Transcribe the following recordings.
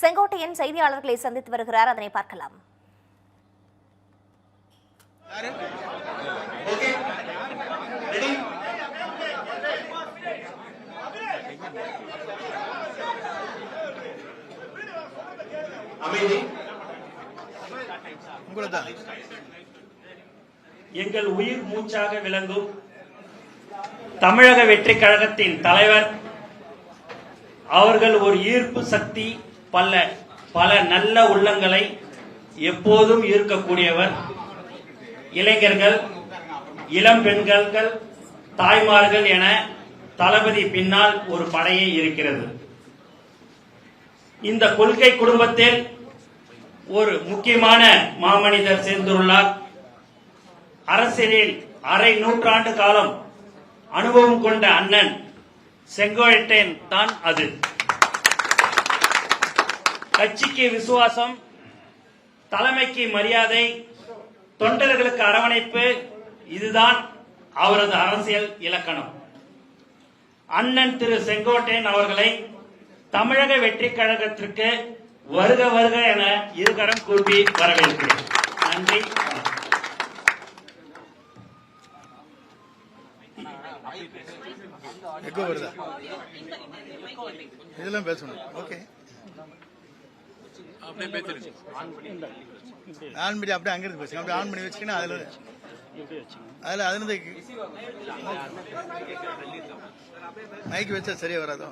செங்கோட்டையன் செய்தியாளர்களை சந்தித்து வருகிறார். அதனை பார்க்கலாம். எங்கள் உயிர் மூச்சாக விளங்கும் தமிழக வெற்றி கழகத்தின் தலைவர் அவர்கள் ஒரு ஈர்ப்பு சக்தி, பல நல்ல உள்ளங்களை எப்போதும் ஈர்க்கக்கூடியவர். இளைஞர்கள், இளம் பெண்கள், தாய்மார்கள் என தளபதி பின்னால் ஒரு படையே இருக்கிறது. இந்த கொள்கை குடும்பத்தில் ஒரு முக்கியமான மாமனிதர் சேர்ந்துள்ளார். அரசியலில் அரை நூற்றாண்டு காலம் அனுபவம் கொண்ட அண்ணன் செங்கோட்டையன் தான் அது. கட்சிக்கு விசுவாசம், தலைமைக்கு மரியாதை, தொண்டர்களுக்கு அரவணைப்பு, இதுதான் அவரது அரசியல் இலக்கணம். அண்ணன் திரு செங்கோட்டையன் அவர்களை தமிழக வெற்றி கழகத்திற்கு வருக வருக என இருகரம் கூப்பி வரவேற்கிறேன். நன்றி. இதெல்லாம் பேசணும். ஓகே, ஆன் பண்ணி அப்படியே அங்கிருந்து பேசுங்க. அப்படியே ஆன் பண்ணி வச்சுக்கணும். அதுல மைக் வச்சா சரியா வராதோ?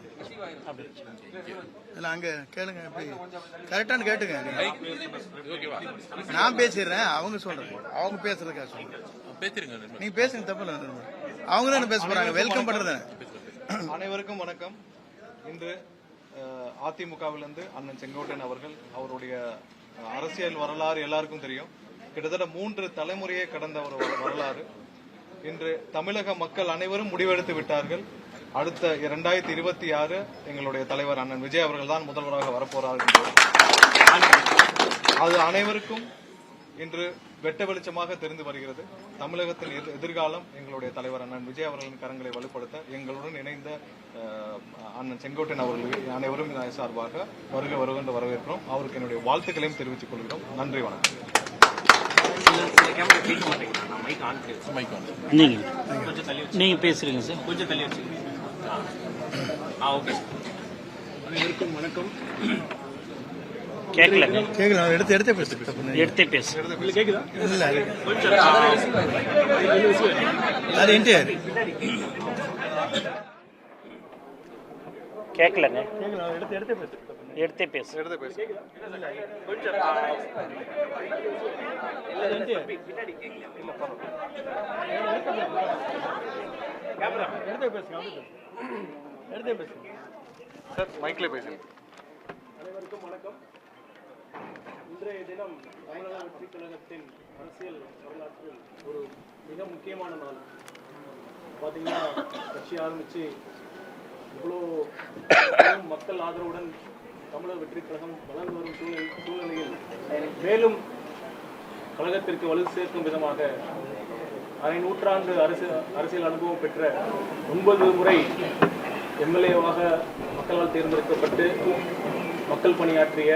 இல்ல அங்க கேளுங்க, எப்படி கரெக்டானு கேட்டுங்க. நான் பேசிடுறேன், அவங்க சொல்றேன், அவங்க பேசுறதுக்காக சொல்றேன். நீங்க பேசுங்க, தப்பு இல்லை. அவங்க தானே பேச போறாங்க, வெல்கம் பண்றது. அனைவருக்கும் வணக்கம். இன்று அதிமுகவிலிருந்து அண்ணன் செங்கோட்டையன் அவர்கள், அவருடைய அரசியல் வரலாறு எல்லாருக்கும் தெரியும். கிட்டத்தட்ட 3 தலைமுறையை கடந்த ஒரு வரலாறு. இன்று தமிழக மக்கள் அனைவரும் முடிவெடுத்து விட்டார்கள். அடுத்த 2026 எங்களுடைய தலைவர் அண்ணன் விஜய் அவர்கள் தான் முதல்வராக வரப்போறார்கள். அது அனைவருக்கும் இன்று வெட்ட வெளிச்சமாக தெரிந்து வருகிறது. தமிழகத்தின் எதிர்காலம் எங்களுடைய தலைவர் அண்ணன் விஜய் அவர்களின் கரங்களை வலுப்படுத்த எங்களுடன் இணைந்த அண்ணன் செங்கோட்டையன் அவர்கள் அனைவரும் சார்பாக வருக என்று வரவேற்கிறோம். அவருக்கு என்னுடைய வாழ்த்துக்களையும் தெரிவித்துக் கொள்கிறோம். நன்றி, வணக்கம். நீங்க பேசுறீங்க சார், கொஞ்சம் தள்ளி வச்சுக்கோங்க. ஓகே. அனைவருக்கும் வணக்கம். கேட்கலங்க, கேட்கல. எடுத்தே பேசு. கேக்குதா? இல்ல, கொஞ்சம் அது என்டிஆர் கேட்கலங்க. எடுத்தே பேசு. கொஞ்சம் சார் மைக்ல பேசுங்க. அனைவருக்கும் வணக்கம். இன்றைய தினம் தமிழக வெற்றி கழகத்தின் அரசியல் வரலாற்றில் ஒரு மிக முக்கியமான நாள். பார்த்தீங்கன்னா, கட்சி ஆரம்பித்து இவ்வளோ மக்கள் ஆதரவுடன் தமிழக வெற்றி கழகம் வளர்ந்து வரும் சூழ்நிலையில் மேலும் கழகத்திற்கு வலு சேர்க்கும் விதமாக அரை நூற்றாண்டு அரசியல் அனுபவம் பெற்ற 9 முறை எம்எல்ஏவாக மக்களால் தேர்ந்தெடுக்கப்பட்டு மக்கள் பணியாற்றிய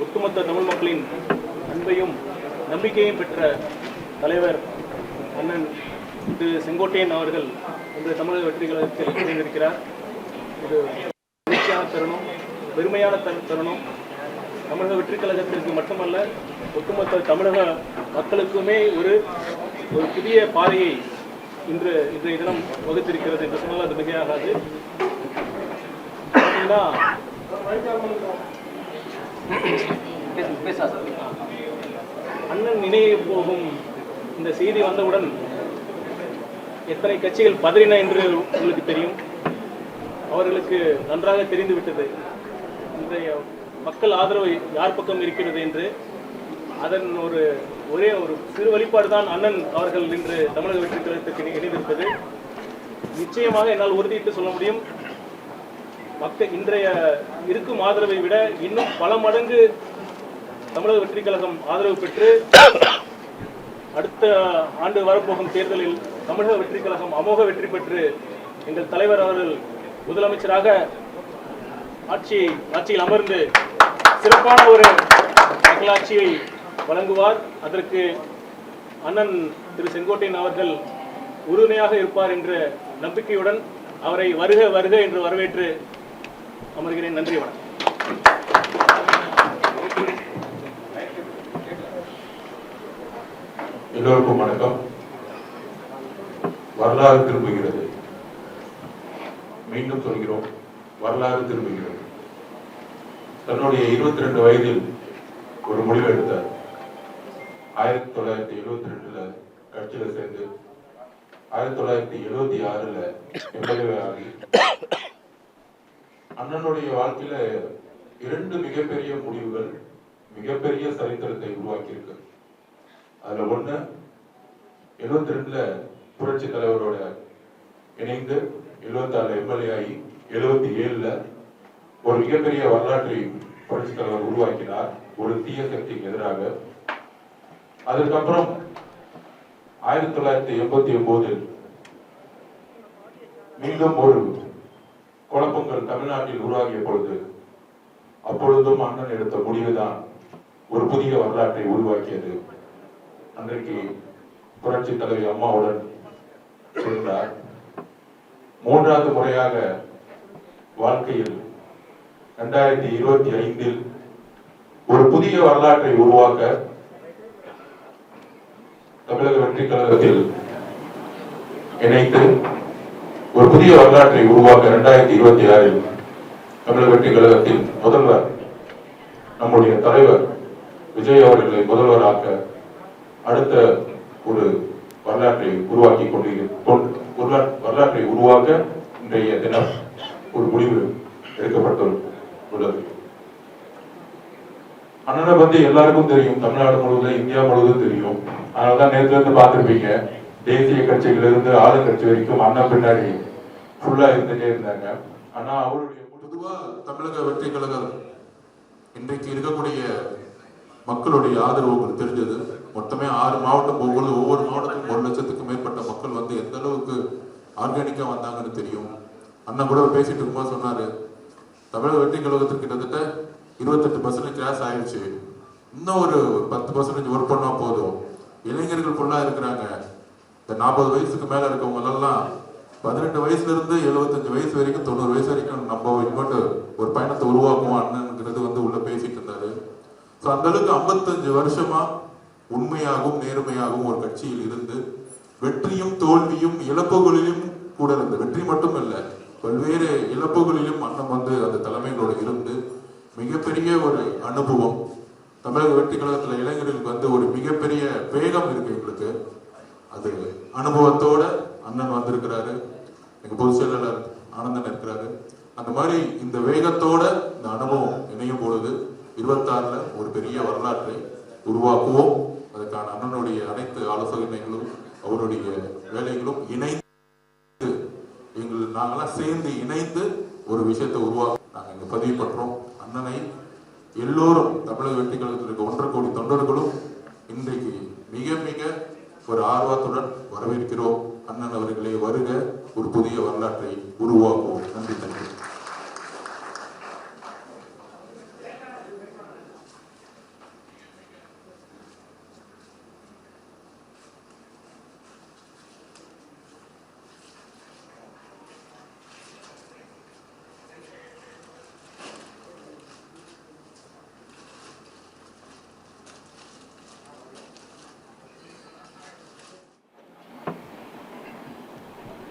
ஒட்டுமொத்த தமிழ் மக்களின் அன்பையும் நம்பிக்கையும் பெற்ற தலைவர் அண்ணன் திரு செங்கோட்டையன் அவர்கள் இன்று தமிழக வெற்றி கழகத்தில் இணைந்திருக்கிறார். இது மகிழ்ச்சியான தருணம், பெருமையான தருணம். தமிழக வெற்றி கழகத்திற்கு மட்டுமல்ல, ஒட்டுமொத்த தமிழக மக்களுக்குமே ஒரு புதிய பாதையை இன்றைய தினம் வகுத்திருக்கிறது என்று சொன்னால் அது மிகையாகாது. அண்ணன் நினைவு போகும் இந்த செய்தி வந்தவுடன் எத்தனை கட்சிகள் பதறின என்று உங்களுக்கு தெரியும். அவர்களுக்கு நன்றாக தெரிந்துவிட்டது இன்றைய மக்கள் ஆதரவு யார் பக்கம் இருக்கிறது என்று. அதன் ஒரே ஒரு சிறு வெளிப்பாடு தான் அண்ணன் அவர்கள் இன்று தமிழக வெற்றி கழகத்திற்கு இணைந்திருப்பது. நிச்சயமாக என்னால் உறுதியிட்டு சொல்ல முடியும், மக்கள் இன்றைய இருக்கும் ஆதரவை விட இன்னும் பல மடங்கு தமிழக வெற்றி கழகம் ஆதரவு பெற்று அடுத்த ஆண்டு வரப்போகும் தேர்தலில் தமிழக வெற்றி கழகம் அமோக வெற்றி பெற்று எங்கள் தலைவர் அவர்கள் முதலமைச்சராக ஆட்சியில் அமர்ந்து சிறப்பான ஒரு மக்களாட்சியை வழங்குவார். அதற்கு அண்ணன் திரு செங்கோட்டையன் அவர்கள் உறுதுணையாக இருப்பார் என்ற நம்பிக்கையுடன் அவரை வருக வருக என்று வரவேற்று அமர்கிறேன். நன்றி, வணக்கம். எல்லோருக்கும் வணக்கம். வரலாறு திரும்புகிறது. மீண்டும் சொல்கிறோம், வரலாறு திரும்புகிறது. தன்னுடைய 22 வயதில் ஒரு முடிவு எடுத்தார். 1972 கட்சியில சேர்ந்து 1976 எம்எல்ஏ ஆகி அண்ணனுடைய வாழ்க்கையில 2 மிகப்பெரிய முடிவுகள் மிகப்பெரிய சரித்திரத்தை உருவாக்கி இருக்கு. அதுல ஒண்ணு 72 புரட்சி தலைவரோட இணைந்து 76 எம்எல்ஏ ஆகி 77 ஒரு மிகப்பெரிய வரலாற்றை புரட்சி தலைவர் உருவாக்கினார் ஒரு தீய சக்திக்கு எதிராக. அதுக்கப்புறம் 1989 மீண்டும் ஒரு குழப்பங்கள் தமிழ்நாட்டில் உருவாகிய பொழுது அப்பொழுதும் அண்ணன் எடுத்த முடிவுதான் ஒரு புதிய வரலாற்றை உருவாக்கியது. அன்றைக்கு புரட்சி தலைவி அம்மாவுடன் சேர்ந்தார். 3வது முறையாக வாழ்க்கையில் 2025 ஒரு புதிய வரலாற்றை உருவாக்க தமிழக வெற்றி கழகத்தில் இணைத்து ஒரு புதிய வரலாற்றை உருவாக்க 2026 தமிழக வெற்றி கழகத்தின் முதல்வர் நம்முடைய தலைவர் விஜய் அவர்களை முதல்வராக்க அடுத்த ஒரு வரலாற்றை உருவாக்கி வரலாற்றை உருவாக்க இன்றைய தினம் ஒரு முடிவு எடுக்கப்பட்டுள்ளது. அண்ணனை பத்தி எல்லாருக்கும் தெரியும், தமிழ்நாடு முழுவதும் இந்தியா முழுவதும் தெரியும். அதனாலதான் நேற்று இருந்து பார்த்திருப்பீங்க, தேசிய கட்சிகள் இருந்து ஆளுங்கட்சி வரைக்கும் அண்ணன் பின்னாடி ஃபுல்லா இருந்துட்டே இருந்தாங்க. ஆனா அவருடைய பொதுவா தமிழக வெற்றி கழகம் இன்றைக்கு இருக்கக்கூடிய மக்களுடைய ஆதரவு உங்களுக்கு தெரிஞ்சது. மொத்தமே 6 மாவட்டம் போகும்போது ஒவ்வொரு மாவட்டத்துக்கும் 1 லட்சத்துக்கும் மேற்பட்ட மக்கள் வந்து எந்த அளவுக்கு ஆர்கானிக்கா வந்தாங்கன்னு தெரியும். அண்ணன் கூட பேசிட்டு இருக்கும்போது சொன்னாரு, தமிழக வெற்றி கழகத்துக்கு கிட்டத்தட்ட 28% கிராஸ் ஆயிடுச்சு, இன்னும் ஒரு 10% ஒர்க் பண்ணா போதும். இளைஞர்கள் ஃபுல்லா இருக்கிறாங்க. இந்த 40 வயசுக்கு மேல இருக்கவங்க எல்லாம் 18 வயசுல இருந்து 75 வயசு வரைக்கும் 90 வயசு வரைக்கும் நம்ம இங்கோட்டு ஒரு பயணத்தை உருவாக்குவோம் அண்ணன்ங்கிறது வந்து உள்ள பேசிட்டு இருந்தாரு. அந்த அளவுக்கு 55 வருஷமா உண்மையாகவும் நேர்மையாகவும் ஒரு கட்சியில் இருந்து வெற்றியும் தோல்வியும் இழப்புகளிலும் கூட இருந்த, வெற்றி மட்டும் இல்ல பல்வேறு இழப்புகளிலும் அண்ணன் வந்து அந்த தலைமைகளோடு இருந்து மிகப்பெரிய ஒரு அனுபவம். தமிழக வெற்றி கழகத்துல இளைஞர்களுக்கு வந்து ஒரு மிகப்பெரிய வேகம் இருக்கு எங்களுக்கு. அது அனுபவத்தோட அண்ணன் வந்திருக்கிறாரு. எங்க பொதுச் செயலாளர் ஆனந்தன் இருக்கிறாரு. அந்த மாதிரி இந்த வேகத்தோட இந்த அனுபவம் இணையும் பொழுது 26 ஒரு பெரிய வரலாற்றை உருவாக்குவோம். அதற்கான அண்ணனுடைய அனைத்து ஆலோசனைகளும் அவருடைய வேலைகளும் இணைந்து நாங்கெல்லாம் சேர்ந்து இணைந்து ஒரு விஷயத்தை உருவாக்க நாங்கள் இங்க பதிவு பண்றோம். அண்ணனை எல்லோரும் தமிழக வெற்றி கழகத்தில் இருக்க 1.5 கோடி தொண்டர்களும் இன்றைக்கு மிக மிக ஒரு ஆர்வத்துடன் வரவேற்கிறோம். அண்ணன் அவர்களே வருக, ஒரு புதிய வரலாற்றை உருவாக்குவோம். நன்றி. நன்றி.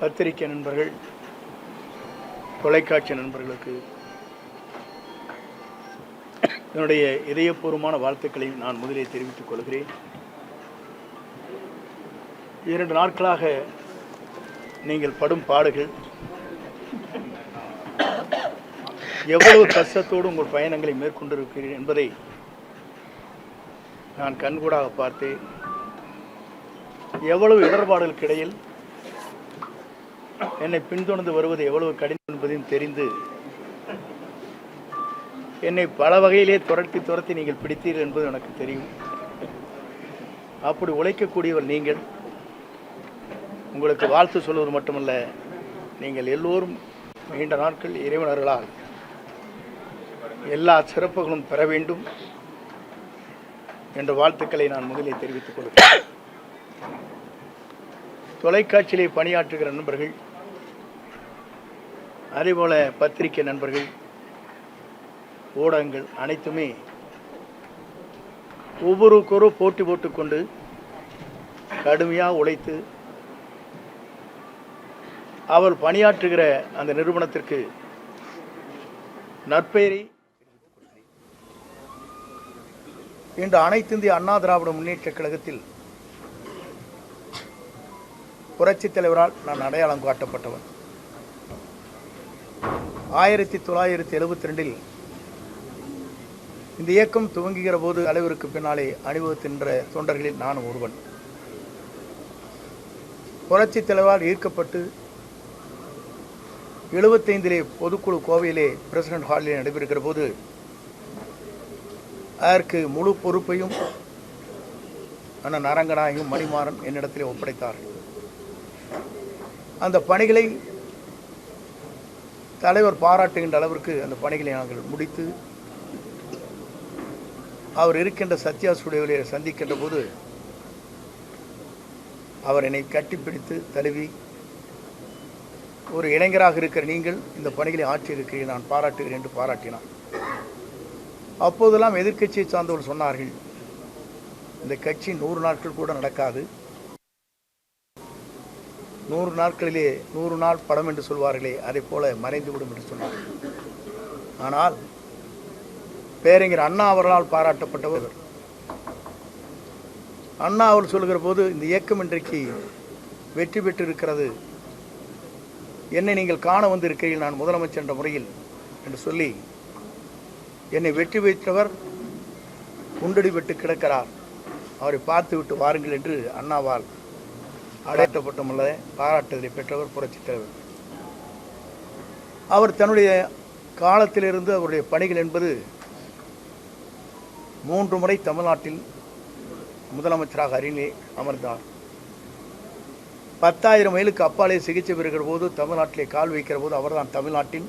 பத்திரிகை நண்பர்கள், தொலைக்காட்சி நண்பர்களுக்கு என்னுடைய இதயபூர்வமான வாழ்த்துக்களை நான் முதலில் தெரிவித்துக் கொள்கிறேன். 2 நாட்களாக நீங்கள் படும் பாடுகள், எவ்வளவு கஷ்டத்தோடு உங்கள் பயணங்களை மேற்கொண்டிருக்கிறீர்கள் என்பதை நான் கண்கூடாக பார்த்தேன். எவ்வளவு இடர்பாடுகளுக்கு இடையில் என்னை பின்தொடர்ந்து வருவது எவ்வளவு கடினம் என்பதையும் தெரிந்து என்னை பல வகையிலே துரத்தி நீங்கள் பிடித்தீர்கள் என்பது எனக்கு தெரியும். அப்படி உழைக்கக்கூடியவர் நீங்கள். உங்களுக்கு வாழ்த்து சொல்வது மட்டுமல்ல, நீங்கள் எல்லோரும் நீண்ட நாட்கள் இறைவனர்களால் எல்லா சிறப்புகளும் பெற வேண்டும் என்ற வாழ்த்துக்களை நான் முதலில் தெரிவித்துக் கொள்கிறேன். தொலைக்காட்சியிலே பணியாற்றுகிற நண்பர்கள், அதேபோல பத்திரிகை நண்பர்கள், ஊடகங்கள் அனைத்துமே ஒவ்வொருவருக்கொரு போட்டி போட்டுக்கொண்டு கடுமையாக உழைத்து அவர் பணியாற்றுகிற அந்த நிறுவனத்திற்கு நற்பெயரை இன்று அனைத்து இந்திய அண்ணா திராவிட முன்னேற்றக் கழகத்தில் புரட்சித் தலைவரால் நான் அடையாளம் காட்டப்பட்டவன். 1972 இந்த இயக்கம் துவங்குகிற போது தலைவருக்கு பின்னாலே அணிவகுக்கின்ற தொண்டர்களில் நானும் ஒருவன். புரட்சித் தலைவரால் ஈர்க்கப்பட்டு 75 பொதுக்குழு கோவையிலே பிரசிடென்ட் ஹாலில் நடைபெறுகிற போது அதற்கு முழு பொறுப்பையும் அண்ணன் அரங்கநாயகம் மணிமாறன் என்னிடத்திலே ஒப்படைத்தார்கள். அந்த பணிகளை தலைவர் பாராட்டுகின்ற அளவிற்கு அந்த பணிகளை நாங்கள் முடித்து அவர் இருக்கின்ற சத்யா ஸ்டுடியோவிலே சந்திக்கின்ற போது அவர் என்னை கட்டிப்பிடித்து தழுவி, ஒரு இளைஞராக இருக்கிற நீங்கள் இந்த பணிகளை ஆற்றியிருக்கிறீர்கள், நான் பாராட்டுகிறேன் என்று பாராட்டினார். அப்போதெல்லாம் எதிர்க்கட்சியை சார்ந்தவர்கள் சொன்னார்கள், இந்த கட்சி 100 நாட்கள் கூட நடக்காது, 100 நாட்களிலே 100 நாள் படம் என்று சொல்வார்களே அதை போல மறைந்துவிடும் என்று சொன்னார். ஆனால் பேரறிஞர் அண்ணா அவர்களால் பாராட்டப்பட்டவர். அண்ணா அவர் சொல்கிற போது, இந்த இயக்கம் இன்றைக்கு வெற்றி பெற்று இருக்கிறது, என்னை நீங்கள் காண வந்திருக்கிறீர்கள் நான் முதலமைச்சர் என்ற முறையில் என்று சொல்லி, என்னை வெற்றி பெற்றவர் குண்டடி விட்டு கிடக்கிறார், அவரை பார்த்து விட்டு வாருங்கள் என்று அண்ணாவால் அடையாளப்பட்டமல்ல பாராட்டுதலை பெற்றவர் புரட்சித் தலைவர். அவர் தன்னுடைய காலத்திலிருந்து அவருடைய பணிகள் என்பது 3 முறை தமிழ்நாட்டில் முதலமைச்சராக அருகிலே அமர்ந்தார். 10,000 மைலுக்கு அப்பாலே சிகிச்சை பெறுகிற போது, தமிழ்நாட்டிலே கால் வைக்கிற போது அவர்தான் தமிழ்நாட்டின்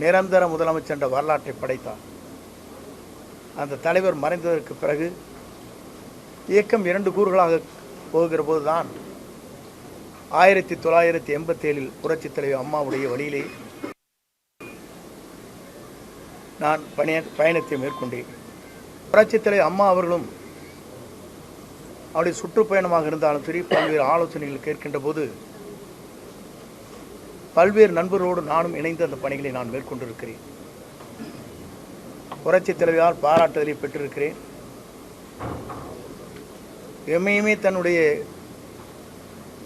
நிரந்தர முதலமைச்சர் என்ற வரலாற்றை படைத்தார். அந்த தலைவர் மறைந்ததற்கு பிறகு இயக்கம் 2 கூறுகளாக போகிற போதுதான் 1987 புரட்சித் தலைவர் அம்மாவுடைய வழியிலே நான் பயணத்தை மேற்கொண்டேன். புரட்சித் தலைவர் அம்மா அவர்களும் அவருடைய சுற்றுப்பயணமாக இருந்தாலும் சரி, பல்வேறு ஆலோசனைகள் கேட்கின்ற போது பல்வேறு நண்பர்களோடு நானும் இணைந்து அந்த பணிகளை நான் மேற்கொண்டிருக்கிறேன். புரட்சித் தலைவரால் பாராட்டுதலை பெற்றிருக்கிறேன். எம்மையுமே தன்னுடைய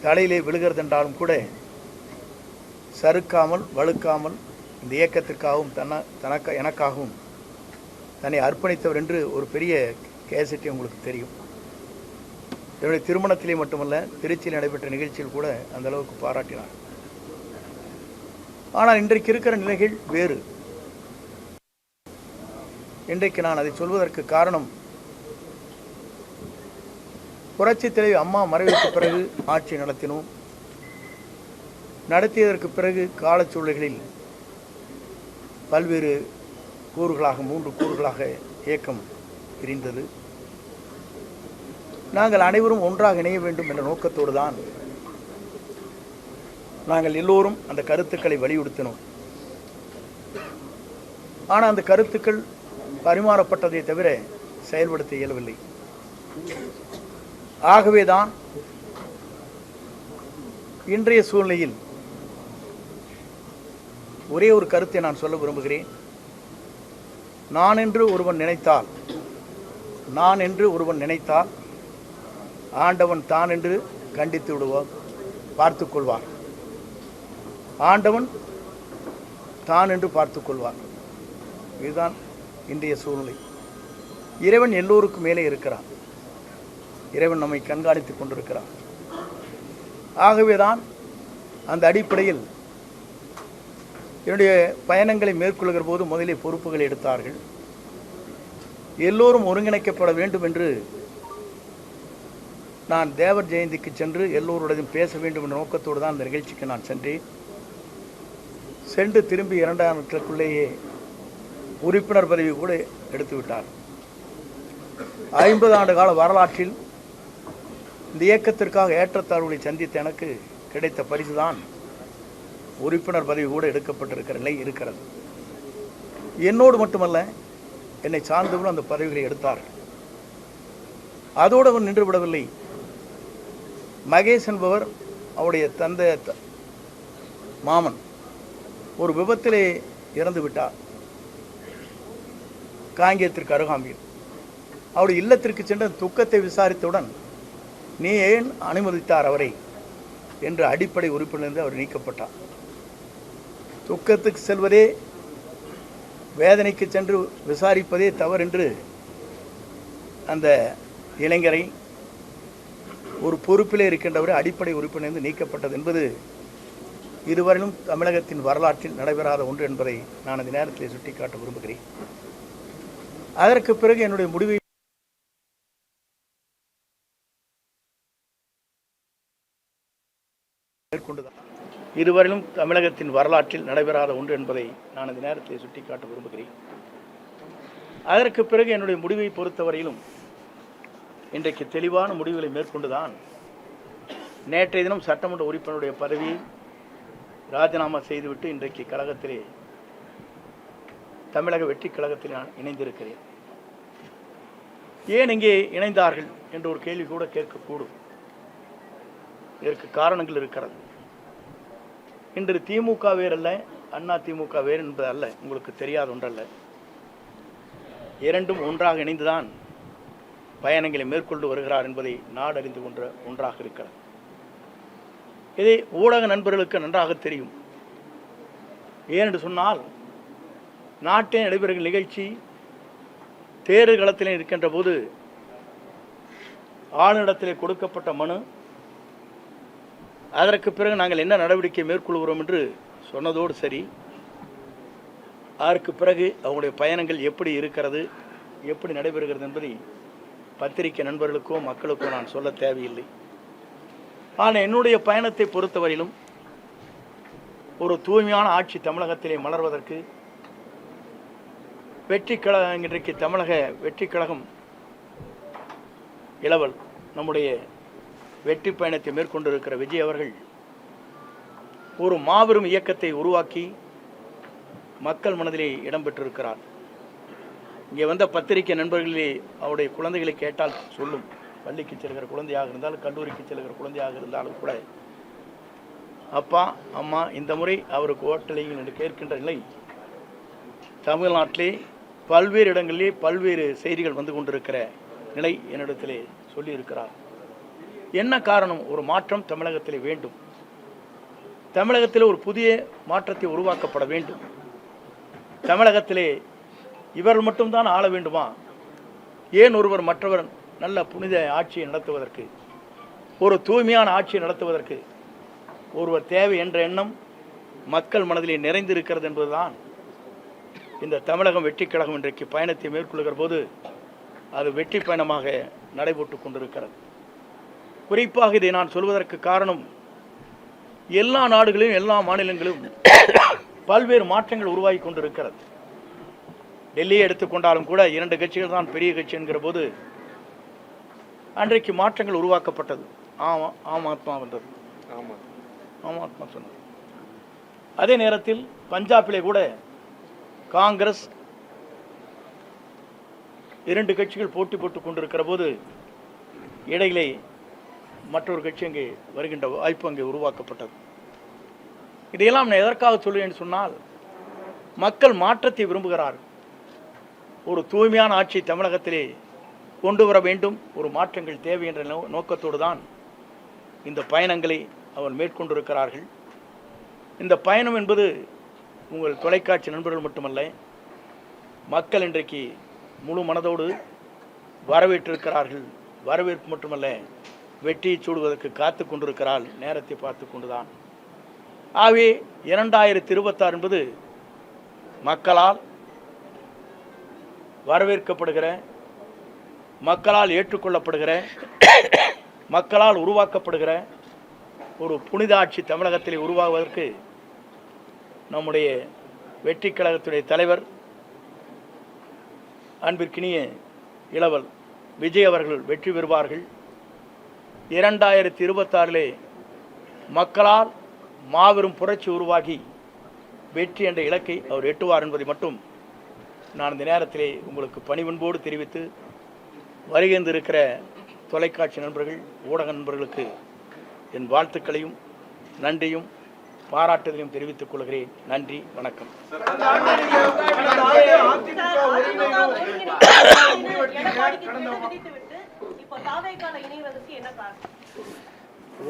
தலையிலே விழுகிறது என்றாலும் கூட சறுக்காமல் வழுக்காமல் இந்த இயக்கத்திற்காகவும் எனக்காகவும் தன்னை அர்ப்பணித்தவர் என்று ஒரு பெரிய கேசட்டை உங்களுக்கு தெரியும். என்னுடைய திருமணத்திலே மட்டுமல்ல, திருச்சியில் நடைபெற்ற நிகழ்ச்சியில் கூட அந்த அளவுக்கு பாராட்டினார். ஆனால் இன்றைக்கு இருக்கிற நிலைகள் வேறு. இன்றைக்கு நான் அதை சொல்வதற்கு காரணம், புரட்சித் தலைவர் அம்மா மறைவுக்கு பிறகு ஆட்சி நடத்தினோம். நடத்தியதற்கு பிறகு காலச்சூழல்களில் பல்வேறு கூறுகளாக 3 கூறுகளாக இயக்கம் பிரிந்தது. நாங்கள் அனைவரும் ஒன்றாக இணைய வேண்டும் என்ற நோக்கத்தோடு தான் நாங்கள் எல்லோரும் அந்த கருத்துக்களை வலியுறுத்தினோம். ஆனால் அந்த கருத்துக்கள் பரிமாறப்பட்டதை தவிர செயல்படுத்த இயலவில்லை. ஆகவேதான் இன்றைய சூழ்நிலையில் ஒரே ஒரு கருத்தை நான் சொல்ல விரும்புகிறேன். நான் என்று ஒருவன் நினைத்தால் ஆண்டவன் தான் என்று கண்டித்து விடுவார், பார்த்து கொள்வார். ஆண்டவன் தான் என்று பார்த்து கொள்வார். இதுதான் இன்றைய சூழ்நிலை. இறைவன் எல்லோருக்கும் மேலே இருக்கிறார். இறைவன் நம்மை கண்காணித்துக் கொண்டிருக்கிறார். ஆகவேதான் அந்த அடிப்படையில் என்னுடைய பயணங்களை மேற்கொள்கிற போது முதலில் பொறுப்புகளை எடுத்தார்கள். எல்லோரும் ஒருங்கிணைக்கப்பட வேண்டும் என்று நான் தேவர் ஜெயந்திக்கு சென்று எல்லோருடையும் பேச வேண்டும் என்ற நோக்கத்தோடு தான் அந்த நிகழ்ச்சிக்கு நான் சென்று திரும்பி 2 நாட்களுக்குள்ளேயே உறுப்பினர் பதவி கூட எடுத்து விட்டார். 50 ஆண்டு கால வரலாற்றில் இந்த இயக்கத்திற்காக ஏற்றத்தாழ்வுகளை சந்தித்த எனக்கு கிடைத்த பரிசுதான் உறுப்பினர் பதவி கூட எடுக்கப்பட்டிருக்கிற நிலை இருக்கிறது. என்னோடு மட்டுமல்ல, என்னை சார்ந்தவர்களும் அந்த பதவிகளை எடுத்தார். அதோடு அவர் நின்று விடவில்லை. மகேஷ் என்பவர் அவருடைய தந்தை மாமன் ஒரு விபத்திலே இறந்து விட்டார். காங்கேயத்திற்கு அருகாமையில் அவருடைய இல்லத்திற்கு சென்ற துக்கத்தை விசாரித்தவுடன் நீ ஏன் அனுமதித்தார் அவரை என்று அடிப்படை உறுப்பிலிருந்து அவர் நீக்கப்பட்டார். துக்கத்துக்கு செல்வதே, வேதனைக்கு சென்று விசாரிப்பதே தவறென்று அந்த இளைஞரை ஒரு பொறுப்பிலே இருக்கின்றவரை அடிப்படை உறுப்பிலிருந்து நீக்கப்பட்டது என்பது இதுவரையிலும் தமிழகத்தின் வரலாற்றில் நடைபெறாத ஒன்று என்பதை நான் அந்த நேரத்தில் சுட்டிக்காட்ட விரும்புகிறேன். அதற்கு பிறகு என்னுடைய முடிவை மேற்கொண்டுதான் இதுவரையிலும் தமிழகத்தின் வரலாற்றில் நடைபெறாத ஒன்று என்பதை நான் அந்த நேரத்தில் சுட்டிக்காட்ட விரும்புகிறேன். அதற்கு பிறகு என்னுடைய முடிவை பொறுத்தவரையிலும் இன்றைக்கு தெளிவான முடிவுகளை மேற்கொண்டுதான் நேற்றைய தினம் சட்டமன்ற உறுப்பினருடைய பதவியை ராஜினாமா செய்துவிட்டு இன்றைக்கு கழகத்திலே, தமிழக வெற்றி கழகத்தில் நான் இணைந்திருக்கிறேன். ஏன் இங்கே இணைந்தார்கள் என்ற ஒரு கேள்வி கூட கேட்கக்கூடும். இதற்கு காரணங்கள் இருக்கிறது. இன்று திமுக வேறல்ல, அண்ணா திமுக வேறு என்பது அல்ல, உங்களுக்கு தெரியாத ஒன்றல்ல. இரண்டும் ஒன்றாக இணைந்துதான் பயணங்களை மேற்கொண்டு வருகிறார் என்பதை நாடு அறிந்து கொண்ட ஒன்றாக இருக்கிறது. இதை ஊடக நண்பர்களுக்கு நன்றாக தெரியும். ஏனென்று சொன்னால், நாட்டில் நடைபெறுகிற நிகழ்ச்சி தேர்தல் களத்தில் இருக்கின்ற போது ஆளுநரிடத்திலே கொடுக்கப்பட்ட மனு, அதற்கு பிறகு நாங்கள் என்ன நடவடிக்கை மேற்கொள்கிறோம் என்று சொன்னதோடு சரி, அதற்கு பிறகு அவங்களுடைய பயணங்கள் எப்படி இருக்கிறது, எப்படி நடைபெறுகிறது என்பதை பத்திரிகை நண்பர்களுக்கோ மக்களுக்கோ நான் சொல்ல தேவையில்லை. ஆனால் என்னுடைய பயணத்தை பொறுத்தவரையிலும் ஒரு தூய்மையான ஆட்சி தமிழகத்திலே மலர்வதற்கு வெற்றி கழகம், இன்றைக்கு தமிழக வெற்றி கழகம் இளவல் நம்முடைய வெற்றி பயணத்தை மேற்கொண்டிருக்கிற விஜய் அவர்கள் ஒரு மாபெரும் இயக்கத்தை உருவாக்கி மக்கள் மனதிலே இடம்பெற்றிருக்கிறார். இங்கே வந்த பத்திரிகை நண்பர்களே அவருடைய குழந்தைகளை கேட்டால் சொல்லும். பள்ளிக்கு செல்கிற குழந்தையாக இருந்தாலும், கல்லூரிக்கு செல்கிற குழந்தையாக இருந்தாலும் கூட, அப்பா அம்மா இந்த முறை அவருக்கு ஓட்டலைகள் என்று கேட்கின்ற நிலை தமிழ்நாட்டிலே பல்வேறு இடங்களிலே பல்வேறு செய்திகள் வந்து கொண்டிருக்கிற நிலை என்னிடத்திலே சொல்லியிருக்கிறார். என்ன காரணம்? ஒரு மாற்றம் தமிழகத்திலே வேண்டும். தமிழகத்திலே ஒரு புதிய மாற்றத்தை உருவாக்கப்பட வேண்டும். தமிழகத்திலே இவர்கள் மட்டும்தான் ஆள வேண்டுமா? ஏன் ஒருவர் மற்றவர் நல்ல புனித ஆட்சியை நடத்துவதற்கு, ஒரு தூய்மையான ஆட்சியை நடத்துவதற்கு ஒருவர் தேவை என்ற எண்ணம் மக்கள் மனதிலே நிறைந்திருக்கிறது என்பதுதான் இந்த தமிழகம் வெற்றி கழகம் இன்றைக்கு பயணத்தை மேற்கொள்கிற போது அது வெற்றி பயணமாக நடைபெற்று கொண்டிருக்கிறது. குறிப்பாக இதை நான் சொல்வதற்கு காரணம், எல்லா நாடுகளிலும் எல்லா மாநிலங்களிலும் பல்வேறு மாற்றங்கள் உருவாகி கொண்டிருக்கிறது. டெல்லியை எடுத்துக்கொண்டாலும் கூட 2 கட்சிகள் தான் பெரிய கட்சி என்கிற போது அன்றைக்கு மாற்றங்கள் உருவாக்கப்பட்டது. ஆம் ஆத்மா வந்தது, ஆம் ஆத்மா சொன்னது. அதே நேரத்தில் பஞ்சாபிலே கூட காங்கிரஸ் 2 கட்சிகள் போட்டி போட்டுக் கொண்டிருக்கிற போது இடையிலே மற்றொரு கட்சி அங்கே வருகின்ற வாய்ப்பு அங்கே உருவாக்கப்பட்டது. இதையெல்லாம் நான் எதற்காக சொல்லுவேன் சொன்னால், மக்கள் மாற்றத்தை விரும்புகிறார்கள். ஒரு தூய்மையான ஆட்சி தமிழகத்திலே கொண்டு வர வேண்டும், ஒரு மாற்றங்கள் தேவை என்ற நோக்கத்தோடு தான் இந்த பயணங்களை அவர் மேற்கொண்டிருக்கிறார்கள். இந்த பயணம் என்பது உங்கள் தொலைக்காட்சி நண்பர்கள் மட்டுமல்ல, மக்கள் இன்றைக்கு முழு மனதோடு வரவேற்றிருக்கிறார்கள். வரவேற்பு மட்டுமல்ல, வெற்றியை சூடுவதற்கு காத்து கொண்டிருக்கிறாள், நேரத்தை பார்த்து கொண்டுதான். ஆகவே 2026 என்பது மக்களால் வரவேற்கப்படுகிற, மக்களால் ஏற்றுக்கொள்ளப்படுகிற, மக்களால் உருவாக்கப்படுகிற ஒரு புனித ஆட்சி தமிழகத்தில் உருவாகுவதற்கு நம்முடைய வெற்றி கழகத்துடைய தலைவர் அன்பிற்கினிய இளவல் விஜய் அவர்கள் வெற்றி பெறுவார்கள். 2026 மக்களால் மாபெரும் புரட்சி உருவாகி வெற்றி என்ற இலக்கை அவர் எட்டுவார் என்பதை மட்டும் நான் இந்த நேரத்திலே உங்களுக்கு பணிவன்போடு தெரிவித்து, வருகின்றிருக்கிற தொலைக்காட்சி நண்பர்கள், ஊடக நண்பர்களுக்கு என் வாழ்த்துக்களையும் நன்றியும் பாராட்டுதலையும் தெரிவித்துக் கொள்கிறேன். நன்றி, வணக்கம்.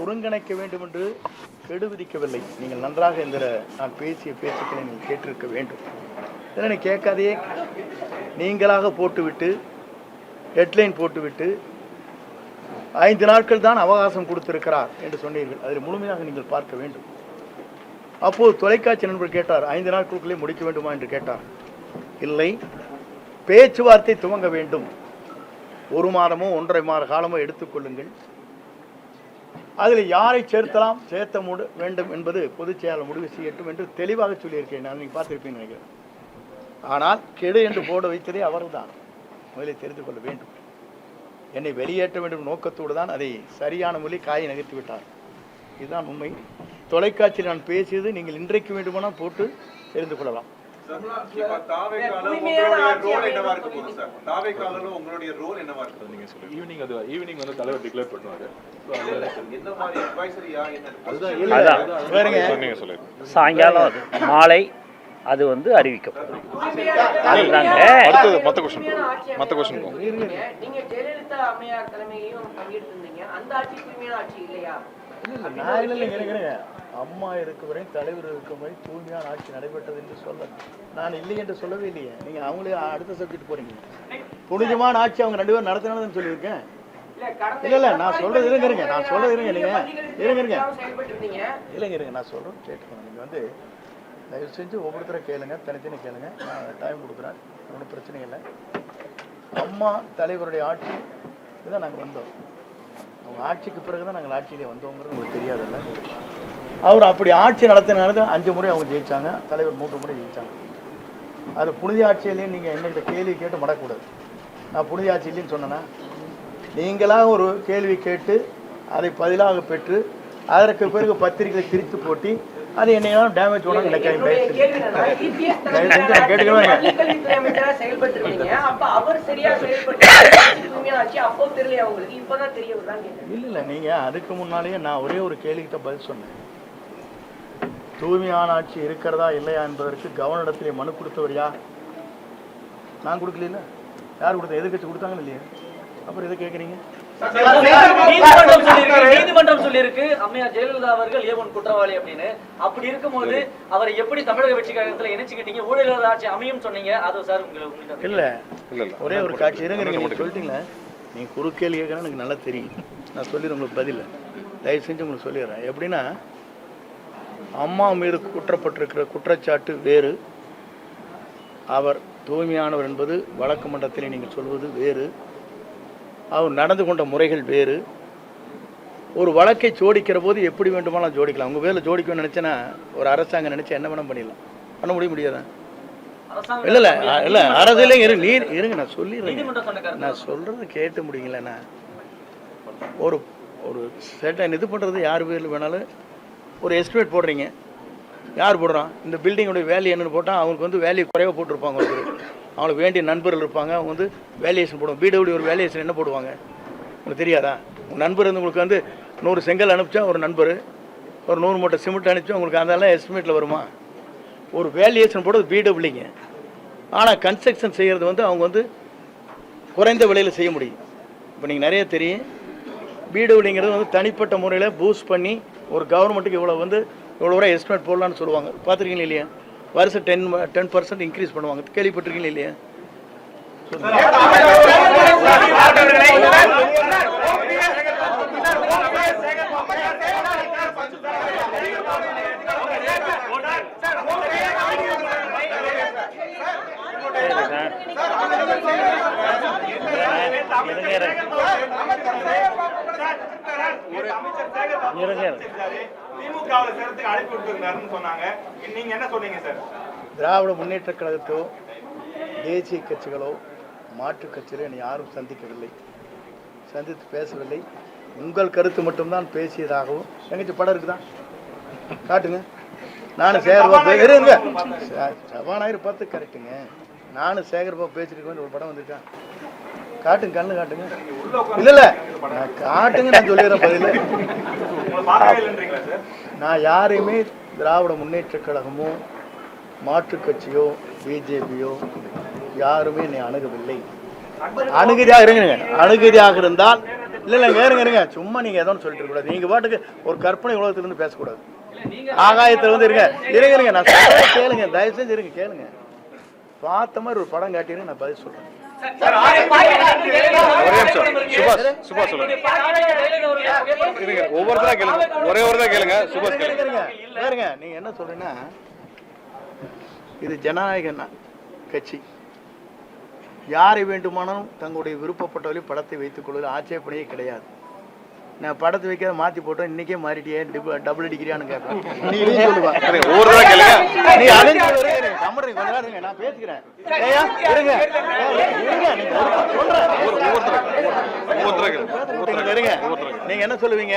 ஒருங்கிணைக்க வேண்டும் என்று கெடு விதிக்கவில்லை. நீங்கள் நன்றாக இந்த நான் பேசிய பேச்சுக்களை நீங்கள் கேட்டிருக்க வேண்டும். இதனை கேட்காதே நீங்களாக போட்டுவிட்டு ஹெட்லைன் போட்டுவிட்டு 5 நாட்கள் தான் அவகாசம் கொடுத்திருக்கிறார் என்று சொன்னீர்கள். அதில் முழுமையாக நீங்கள் பார்க்க வேண்டும். அப்போது தொலைக்காட்சி நண்பர் கேட்டார், 5 நாட்களுக்குள்ளே முடிக்க வேண்டுமா என்று கேட்டார். இல்லை, பேச்சுவார்த்தை துவங்க வேண்டும். 1 மாதமோ 1.5 மாத காலமோ எடுத்துக்கொள்ளுங்கள். அதில் யாரை சேர்த்தலாம், சேர்த்த வேண்டும் என்பது பொதுச் செயலாளர் முடிவு செய்யட்டும் என்று தெளிவாக சொல்லியிருக்கேன். நான் நீங்கள் பார்த்துருப்பேன்னு நினைக்கிறேன். ஆனால் கெடு என்று போட வைத்ததே அவர்தான். முதலில் தெரிந்து கொள்ள வேண்டும். என்னை வெளியேற்ற வேண்டும் நோக்கத்தோடு தான் அதை சரியான மொழி காயை நகர்த்தி விட்டார். இதுதான் உண்மை. தொலைக்காட்சியில் நான் பேசியது நீங்கள் இன்றைக்கு வேண்டுமானால் போட்டு தெரிந்து கொள்ளலாம். சாயங்காலம் மாலை அது அறிவிக்கப்படும். அம்மா இருக்கும் வரை, தலைவர் இருக்கும் வரை தூய்மையான ஆட்சி நடைபெற்றது என்று சொல்ல நான் இல்லை என்று சொல்லவே இல்லையே. நீங்க அவங்களே அடுத்த சப்ஜெக்ட் போறீங்க. புனிதமான ஆட்சி அவங்க 2 பேரும் நடத்தினாலும் சொல்லியிருக்கேன். இல்ல நான் சொல்றது இருங்க, நான் சொல்றது இருங்க, நான் சொல்றேன் கேட்டுக்கணும். நீங்க தயவு செஞ்சு ஒவ்வொருத்தரை கேளுங்க, தனித்தனி கேளுங்க. நான் டைம் கொடுக்குறேன், ஒன்றும் பிரச்சனை இல்லை. அம்மா தலைவருடைய ஆட்சி இதுதான் நாங்கள் வந்தோம். அவங்க ஆட்சிக்கு பிறகுதான் நாங்கள் ஆட்சியிலே வந்தோங்கிறது உங்களுக்கு தெரியாதுல்ல. அவர் அப்படி ஆட்சி நடத்தினால 5 முறை அவங்க ஜெயிச்சாங்க, தலைவர் 3 முறை ஜெயிச்சாங்க. அது புனித ஆட்சியிலேயும் நீங்கள் என்னகிட்ட கேள்வி கேட்டு மடக்கூடாது. நான் புனித ஆட்சி இல்லைன்னு சொன்னேன்னா, நீங்களாக ஒரு கேள்வி கேட்டு அதை பதிலாக பெற்று அதற்கு பிறகு பத்திரிகைகளை திரித்து போட்டி அது என்னையெல்லாம் டேமேஜ் பண்ணணும் நினைக்கிறேன். இல்லை நீங்கள் அதுக்கு முன்னாலேயே நான் ஒரே ஒரு கேள்விக்கிட்ட பதில் சொன்னேன். தூய்மையான ஆட்சி இருக்கிறதா இல்லையா என்பதற்கு கவர்னரிடத்திலே மனு கொடுத்தவர் யார்? நான் கொடுக்கல. யார் கொடுத்தா? எதிர்கட்சி கொடுத்தாங்கன்னு இல்லையா? அப்புறம் எதை கேட்குறீங்க? நீதிமன்றம் சொல்லியிருக்கு அம்மையார் ஜெயலலிதா அவர்கள் ஏவன் குற்றவாளி அப்படின்னு. அப்படி இருக்கும்போது அவரை எப்படி தமிழக வெற்றி கழகத்துல இணைச்சுக்கிட்டீங்க? ஊழல் ஆட்சி அமையும் சொன்னீங்க. அது சார் உங்களுக்கு இல்ல ஒரே ஒரு காட்சி இருங்க. நீங்க சொல்லிட்டீங்களா? நீங்க குறுக்கேள்வி கேட்கறேன், எனக்கு நல்லா தெரியும். நான் சொல்லிடுறேன் உங்களுக்கு பதில். தயவு செஞ்சு உங்களுக்கு சொல்லிடுறேன். எப்படின்னா, அம்மா மீது குற்றப்பட்டிருக்கிற குற்றச்சாட்டு வேறு, அவர் தூய்மையானவர் என்பது வழக்கு மன்றத்திலே நீங்கள் சொல்வது வேறு, அவர் நடந்து கொண்ட முறைகள் வேறு. ஒரு வழக்கை ஜோடிக்கிற போது எப்படி வேண்டுமானாலும் ஜோடிக்கலாம். உங்கள் வேலை ஜோடிக்கணும்னு நினச்சேன்னா ஒரு அரசாங்கம் நினச்சா என்ன வேணும் பண்ணிடலாம். பண்ண முடியாதா? இல்லை இல்லை இல்லை அரசியலே இருங்க நான் சொல்லிடுறேன். நான் சொல்கிறது கேட்டு முடியுங்களேண்ணா. ஒரு ஒரு செட்டன் இது பண்ணுறது யார் பேரில் வேணாலும் ஒரு எஸ்டிமேட் போடுறீங்க. யார் போடுறான்? இந்த பில்டிங்கோடைய வேல்யூ என்னென்னு போட்டால் அவங்களுக்கு வேல்யூ குறைவாக போட்டிருப்பாங்க. அவங்களுக்கு வேண்டிய நண்பர்கள் இருப்பாங்க, அவங்க வேல்யூஷன் போடுவாங்க. பிடபிள்யூ ஒரு வேல்யூஷன் என்ன போடுவாங்க உங்களுக்கு தெரியாதா? உங்கள் நண்பர் உங்களுக்கு 100 செங்கல் அனுப்பிச்சா ஒரு நண்பர், ஒரு 100 மூட்டை சிமெண்ட் அனுப்பிச்சா உங்களுக்கு அதெல்லாம் எஸ்டிமேட்டில் வருமா? ஒரு வேல்யூஷன் போடுறது பிடபிள்யூங்க. ஆனால் கன்ஸ்ட்ரக்ஷன் செய்கிறது அவங்க குறைந்த விலையில் செய்ய முடியும். இப்போ நீங்கள் நிறைய தெரியும், பிடபிள்யூங்கிறது தனிப்பட்ட முறையில் பூஸ்ட் பண்ணி ஒரு கவர்மெண்ட்டுக்கு இவ்வளோ வரை எஸ்டிமேட் போடலான்னு சொல்லுவாங்க. பார்த்துருக்கீங்களா இல்லையா? வருஷம் 10% இன்க்ரீஸ் பண்ணுவாங்க. கேள்விப்பட்டிருக்கீங்களா இல்லையா? திராவிட முன்னேற்ற கழகத்தோ தேசிய கட்சிகளோ மாற்றுக் கட்சியில் என்னை யாரும் சந்திக்கவில்லை, சந்தித்து பேசவில்லை. உங்கள் கருத்து மட்டும்தான் பேசியதாகவும் எங்கேயாச்சும் படம் இருக்குதா காட்டுங்க. நானும் சேகர்பாபு இருங்க, சபாநாயகர் பார்த்து கரெக்டுங்க. நானும் சேகர்பாபு பேசிட்டு ஒரு படம் வந்திருக்கேன், காட்டுங்க, கண்ணு காட்டுங்க. இல்ல இல்ல காட்டுங்க, நான் சொல்லிடுறேன் பதில். நான் யாரையுமே திராவிட முன்னேற்ற கழகமோ மாற்றுக் கட்சியோ பிஜேபியோ யாருமே என்னை அணுகவில்லை. அணுகதியாக இருந்தால் இல்லை இருங்க, சும்மா நீங்கள் ஏதோ சொல்லிட்டு இருக்கக்கூடாது. நீங்கள் பாட்டுக்கு ஒரு கற்பனை உலகத்திலிருந்து பேசக்கூடாது. ஆகாயத்தில் வந்து இருங்க நான் கேளுங்க, தயவு செஞ்சு இருங்க கேளுங்க. பார்த்த மாதிரி ஒரு படம் காட்டினு நான் பதில் சொல்கிறேன். நீங்க என்ன சொல்றீங்கன்னா, இது ஜனநாயக கட்சி, யாரை வேண்டுமானாலும் தங்களுடைய விருப்பப்பட்டவரை படத்தை வைத்துக் கொள்வதில் ஆட்சேபனையே கிடையாது. நான் படத்தை வைக்காத மாத்தி போட்டோம், இன்னைக்கே மாறிட்டியே டபுள் அடிக்கிறியான்னு கேட்பேன். நான் பேசிக்கிறேன். நீங்க என்ன சொல்லுவீங்க?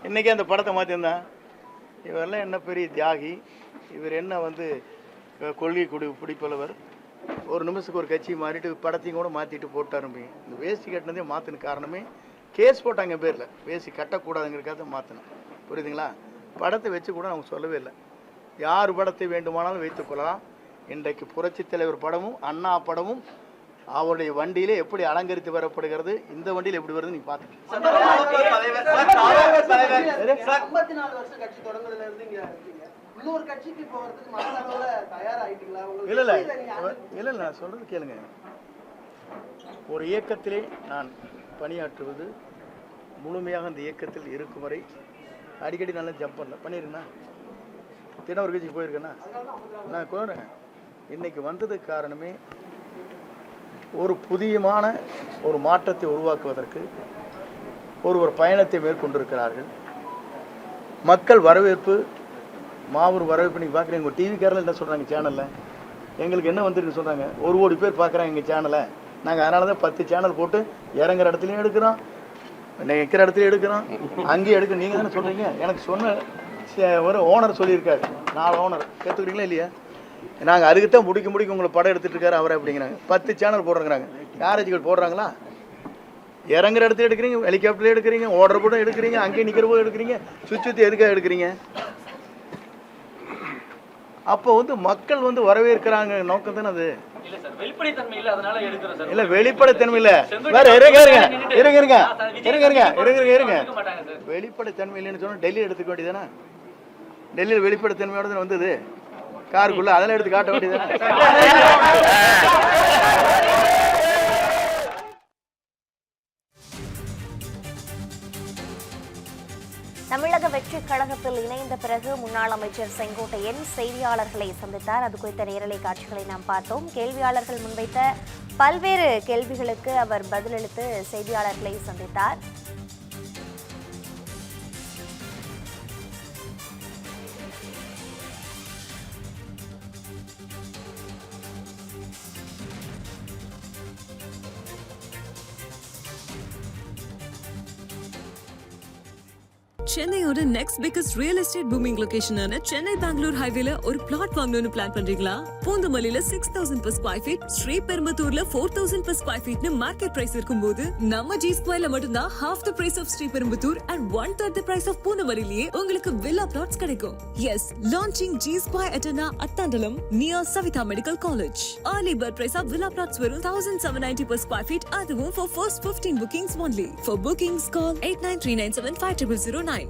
இன்னைக்கே அந்த படத்தை மாத்திருந்தா இவரெல்லாம் என்ன பெரிய தியாகி, இவர் என்ன வந்து கொள்கை பிடிப்பவர், ஒரு நிமிஷத்துக்கு ஒரு கட்சி மாறிட்டு படத்தையும் கூட மாற்றிட்டு போட்டாரும்பீங்க. இந்த வேஷ்டி கட்டினதே மாற்றின காரணமே கேஸ் போட்டாங்க பேரில், வேஷ்டி கட்டக்கூடாதுங்கிறக்காக மாற்றினேன். புரியுதுங்களா? படத்தை வச்சு கூட அவங்க சொல்லவே இல்லை. யார் படத்தை வேண்டுமானாலும் வைத்துக்கொள்ளலாம். இன்றைக்கு புரட்சித் தலைவர் படமும் அண்ணா படமும் அவருடைய வண்டியிலே எப்படி அலங்கரித்து வரப்படுகிறது, இந்த வண்டியில் எப்படி வருது நீங்க பார்த்துக்கணும். இல்ல நான் சொல்றது கேளுங்க. ஒரு இயக்கத்திலே நான் பணியாற்றுவது, முழுமையாக அந்த இயக்கத்தில் இருக்கும் வரை அடிக்கடி நல்லா ஜம்ப் பண்ணல பண்ணிருக்கேன்னா, தினவர் கட்சிக்கு போயிருக்கேன்னா நான் கோரேன். இன்னைக்கு வந்ததுக்கு காரணமே ஒரு புதியமான ஒரு மாற்றத்தை உருவாக்குவதற்கு ஒரு பயணத்தை மேற்கொண்டிருக்கிறார்கள். மக்கள் வரவேற்பு, மாபெரும் வரவேற்பு. நீங்கள் பார்க்குறீங்க, உங்கள் டிவிக்காரில் என்ன சொல்கிறாங்க சேனலில், எங்களுக்கு என்ன வந்துருக்கு சொல்கிறாங்க, 1 கோடி பேர் பார்க்குறாங்க எங்கள் சேனலை. நாங்கள் அதனால தான் 10 சேனல் போட்டு இறங்குற இடத்துலையும் எடுக்கிறோம், நிற்கிற இடத்துலையும் எடுக்கிறோம், அங்கேயும் எடுக்கிறோம். நீங்கள் தானே சொல்கிறீங்க. எனக்கு சொன்ன ஒரு ஓனர் சொல்லியிருக்காரு, 4 ஓனர் கேட்டுக்கிறீங்களா இல்லையா? நாங்கள் அதுக்கு தான் முடிக்க உங்களை படம் எடுத்துகிட்டு இருக்காரு அவரை அப்படிங்கிறாங்க. 10 சேனல் போடுறாங்கிறாங்க. யாராச்சும் போடுறாங்களா? இறங்குற இடத்துல எடுக்கிறீங்க, ஹெலிகாப்டர்ல எடுக்கிறீங்க, ஓடுற கூட எடுக்கிறீங்க, அங்கேயே நிற்கிற போது எடுக்கிறீங்க, சுற்றி எதுக்காக எடுக்கிறீங்க? அப்போ வந்து மக்கள் வந்து வரவேற்கிறாங்க நோக்கம் தானே அது. இல்ல வெளிப்படைத்தன்மை இல்ல, வேற இருங்க. வெளிப்படைத்தன்மை இல்லைன்னு சொன்னா டெல்லி எடுத்துக்க வேண்டியதானே? டெல்லியில் வெளிப்படைத்தன்மையோட தானே வந்தது காருக்குள்ள, அதெல்லாம் எடுத்து காட்ட வேண்டியதானே? தமிழக வெற்றி கழகத்தில் இணைந்த பிறகு முன்னாள் அமைச்சர் செங்கோட்டையன் செய்தியாளர்களை சந்தித்தார். அது குறித்த நேரலை காட்சிகளை நாம் பார்த்தோம். கேள்வியாளர்கள் முன்வைத்த பல்வேறு கேள்விகளுக்கு அவர் பதிலளித்து செய்தியாளர்களை சந்தித்தார். சென்னையோட next biggest real estate booming லொகேஷனான சென்னை பெங்களூர் ஹைவேல ஒரு பிளாட் வாங்கணும்னு பிளான் பண்றீங்களா? பூந்தமல்லியில 6000 per square feet, ஸ்ரீபெரும்புத்தூர்ல 4000 per square feetனு மார்க்கெட் பிரைஸ் இருக்கும்போது நம்ம ஜி ஸ்கொயர்ல மட்டும்தான் half the price of Sriperumbudur and 1/3 the price of பூந்தமல்லியிலேயே உங்களுக்கு வில்லா பிளாட்ஸ் கிடைக்கும். Yes, launching G Square at Attandalam near Savitha Medical College. Early bird price of villa plots வெறும் 1790 per square feet, அதுவும் for first 15 bookings only. For bookings call 8939750009.